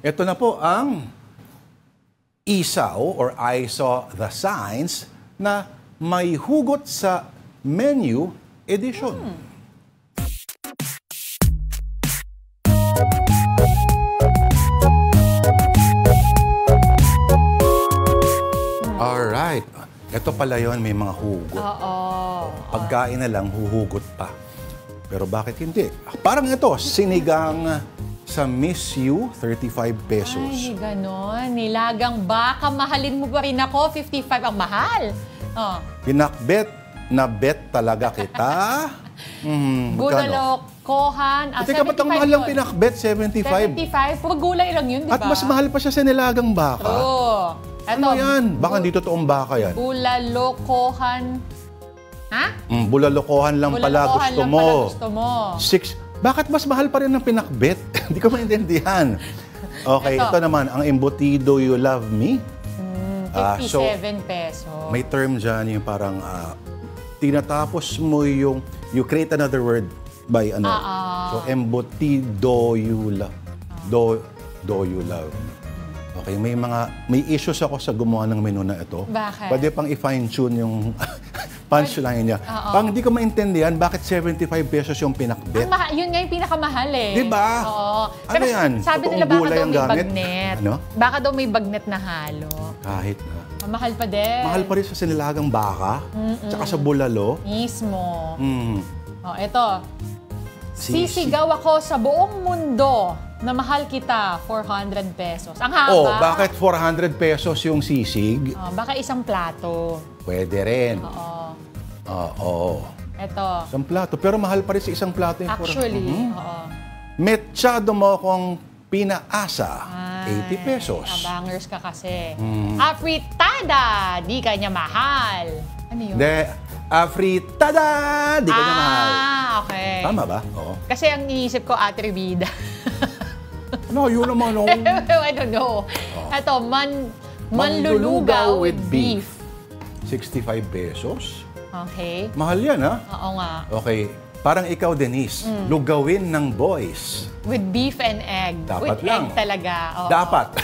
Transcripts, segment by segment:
Ito na po ang isaw or I saw the signs na may hugot sa menu edition. Alright. Ito pala yun, may mga hugot. Pagkain na lang, huhugot pa. Pero bakit hindi? Parang ito, sinigang sa Miss You, 35 pesos. Ay, ganon. Nilagang baka, mahalin mo ba rin ako? 55 ang mahal. Pinakbet na bet talaga kita. Bulalokohan. Teka, ba't ang mahal lang pinakbet? 75? 75? Pag gulay lang yun, di ba? At mas mahal pa siya sa nilagang baka. Oo. Ano yan? Baka hindi totoong baka yan. Bulalokohan. Ha? Bulalokohan lang pala gusto mo. Gusto mo. 6. Bakit mas mahal pa rin ng pinakbet? Hindi ko maintindihan. Okay, ito naman, ang embutido You Love Me. 57 pesos. May term dyan yung parang tinatapos mo yung, you create another word by ano. So, embutido You Love. Do You Love Me. Okay, may issues ako sa gumawa ng menu na ito. Bakit? Pwede pang i-fine-tune yung punchline niya. Pang hindi ko maintindihan bakit 75 pesos yung pinakbet. Yun nga yung pinakamahal eh. Diba? Oo. Ano pero yan? sabi Totoong nila baka gulay daw ang may gamit? bagnet. Ano? Baka daw may bagnet na halo. Kahit na. Mahal pa din. Mahal pa rin sa sinilagang baka, tsaka sa bulalo. Mismo. Eto. Sisigaw ako sa buong mundo na mahal kita, 400 pesos. Ang haba. Bakit 400 pesos yung sisig? Baka isang plato. Pwede rin. Oo. Eto. Isang plato. Pero mahal pa rin sa isang plato yung Actually, Metsado mo akong pinaasa, 80 pesos. Abangers ka kasi. Afritada, di kanya mahal. Ano yun? Afritada, di kanya mahal. Okay. Tama ba? Oo. Kasi ang iniisip ko, Atrevida. Ano, yun naman. I don't know. Ito, manlulugaw with beef. 65 pesos? Okay. Mahal yan, ha? Oo nga. Okay. Parang ikaw, Denise, lugawin ng boys. With beef and egg. Dapat with lang. egg talaga. Oo. Dapat.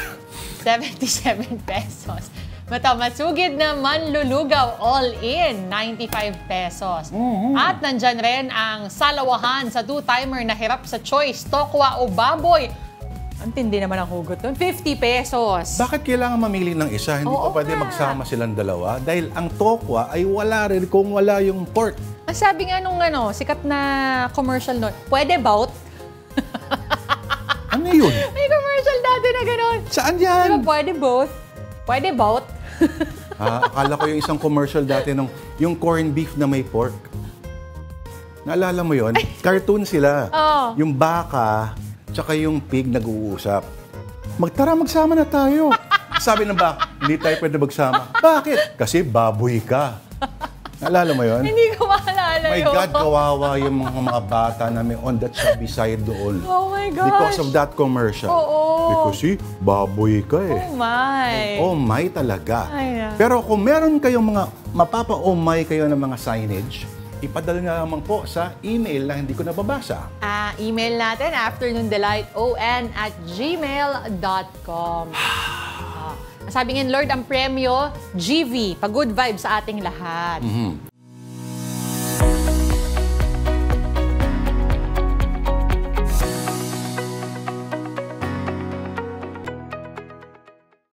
77 pesos. Masugid na manlulugaw, all in, 95 pesos. At nandyan rin ang salawahan sa two-timer na hirap sa choice, tokwa o baboy. Ang tindi naman ang hugot doon, 50 pesos. Bakit kailangan mamili ng isa? Hindi pa pwede magsama silang dalawa? Dahil ang tokwa ay wala rin kung wala yung pork. Ang sabi nga nung sikat na commercial noon, pwede bout? Ano yun? May commercial dati na gano'n. Saan yan? Diba pwede both? Pwede bout? Akala ko yung isang commercial dati ng yung corned beef na may pork. Naalala mo yun? Cartoon sila. Yung baka, tsaka yung pig nag-uusap. Magsama na tayo. Sabi ng baka, hindi tayo pwede magsama. Bakit? Kasi baboy ka. Naalala mo yun? Hindi ko maalala My yun. God, kawawa yung mga bata na may on that chubby side doon. Oh my gosh. Because of that commercial. Because baboy ka eh. Oh my. Oh my talaga. Ay, Pero kung meron kayong mga mapapa-oh my kayo ng mga signage, ipadala nga naman po sa email na hindi ko nababasa. Email natin, afternoondelighton@gmail.com. Sabi nga, Lord, ang premyo, GV, pa-good vibes sa ating lahat.